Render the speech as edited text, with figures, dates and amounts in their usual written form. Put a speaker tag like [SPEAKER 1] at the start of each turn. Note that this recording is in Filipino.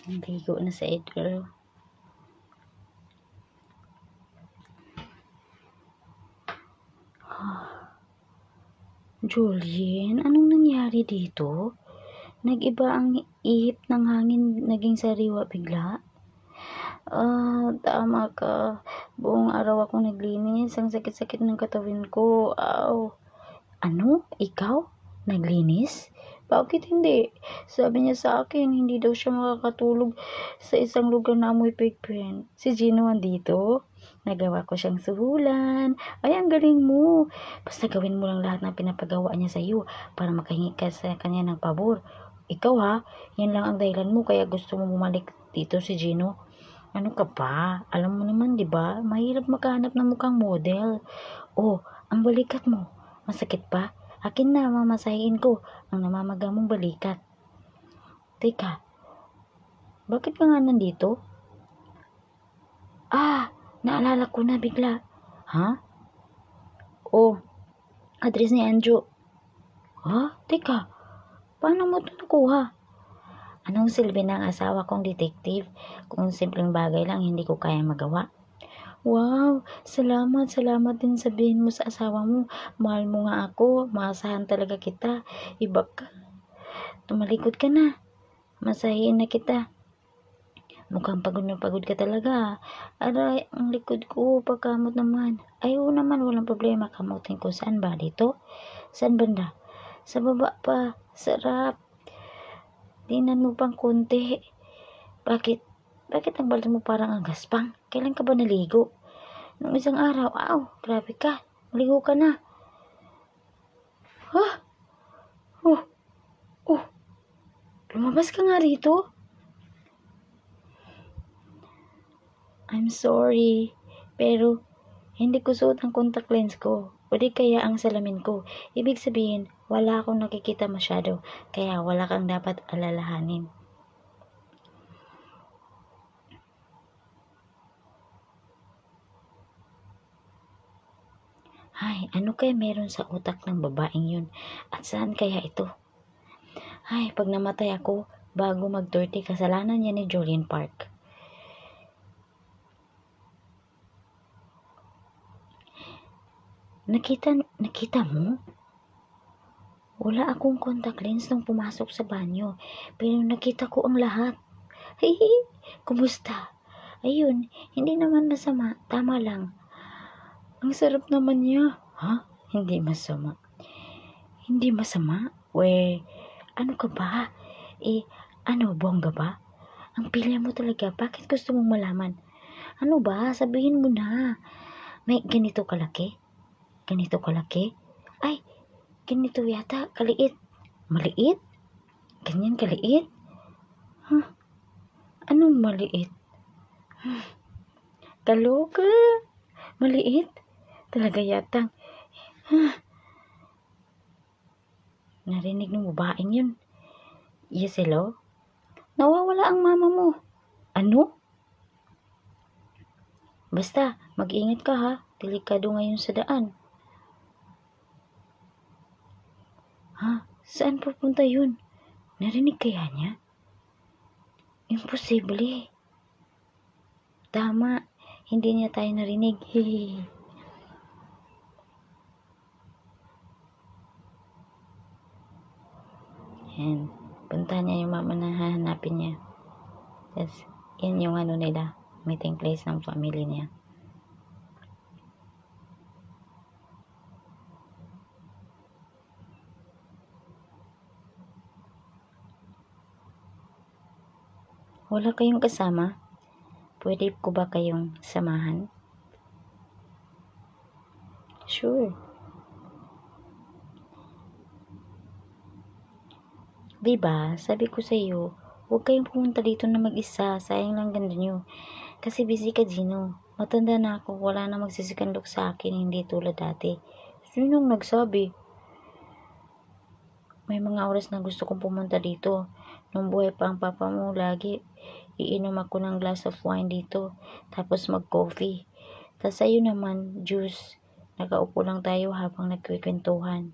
[SPEAKER 1] Naligo na sa Edgar. Julian, anong nangyari dito? Nag-iba ang ihip ng hangin, naging sariwa bigla. Tama ka. Buong araw akong naglinis. Ang sakit-sakit ng katawan ko. Ano? Ikaw? Naglinis? Bakit hindi? Sabi niya sa akin, hindi daw siya makakatulog sa isang lugar na amoy pigpen. Si Gino andito. Nagawa ko siyang suhulan. Ay, ang galing mo. Basta gawin mo lang lahat ng pinapagawa niya sa iyo para makahingi ka sa kanya ng pabor. Ikaw ha, yan lang ang dahilan mo kaya gusto mo bumalik dito si Gino. Ano ka pa? Alam mo naman, di ba? Mahirap makahanap ng mukhang model. Oh, ang balikat mo. Masakit pa? Akin na, mamasahin ko ang namamaga mong balikat. Teka, bakit ka nga nandito? Naalala ko na bigla. Ha? Oh, address ni Anjo. Teka, paano mo ito nakuha? Anong silbi ng asawa kong detective kung simpleng bagay lang hindi ko kaya magawa? Wow, salamat din sabihin mo sa asawa mo. Mahal mo nga ako, maasahan talaga kita. Iba ka. Tumalikod ka na. Masahin na kita. Mukhang pagod na pagod ka talaga. Aray, ang likod ko, pagkamot naman. Oo naman, walang problema. Kamutin ko. Saan ba? Dito? Saan banda? Sa baba pa. Sarap. Dinan mo pang konti. Bakit ang balat mo parang ang gaspang? Kailan ka ba naligo? Nung isang araw. Grabe ka. Maligo ka na. Lumabas ka nga rito. I'm sorry. Pero, hindi ko suot ang contact lens ko. O di kaya ang salamin ko. Ibig sabihin, wala akong nakikita masyado. Kaya wala kang dapat alalahanin. Ay, ano kaya meron sa utak ng babaeng yun? At saan kaya ito? Ay, pag namatay ako, bago mag-30, kasalanan niya ni Julian Park. Nakita mo? Wala akong contact lens nung pumasok sa banyo. Pero nakita ko ang lahat. Kumusta? Ayun, hindi naman masama. Tama lang. Ang sarap naman niya. Hindi masama. Hindi masama? Ano ka ba? Bongga ba? Ang pilya mo talaga. Bakit gusto mong malaman? Ano ba? Sabihin mo na. May ganito kalaki? Ganito kalaki? Ay, ganito yata. Kaliit. Maliit? Ganyan kaliit? Anong maliit? Kaloka. Maliit? Talaga yata. Narinig ng babaeng yun. Yes, hello? Nawawala ang mama mo. Ano? Basta, mag-ingat ka ha. Delikado ngayon sa daan. Saan pupunta yun? Narinig kaya niya? Imposible. Tama. Hindi niya tayo narinig. Yan. Punta niya yung mama na hahanapin niya. Tapos, yan yung nila. Meeting place ng family niya. Wala kayong kasama? Pwede ko ba kayong samahan? Sure. Diba, sabi ko sa iyo, huwag kayong pumunta dito na mag-isa. Sayang lang ganda nyo. Kasi busy ka, Gino. Matanda na ako. Wala na magsisikandok sa akin. Hindi tulad dati. Sinong nagsabi? May mga oras na gusto kong pumunta dito. Nung buhay pa ang papa mo, lagi iinom ako ng glass of wine dito. Tapos mag-coffee. Tapos sa'yo naman, juice. Nakaupo lang tayo habang nagkikwentuhan.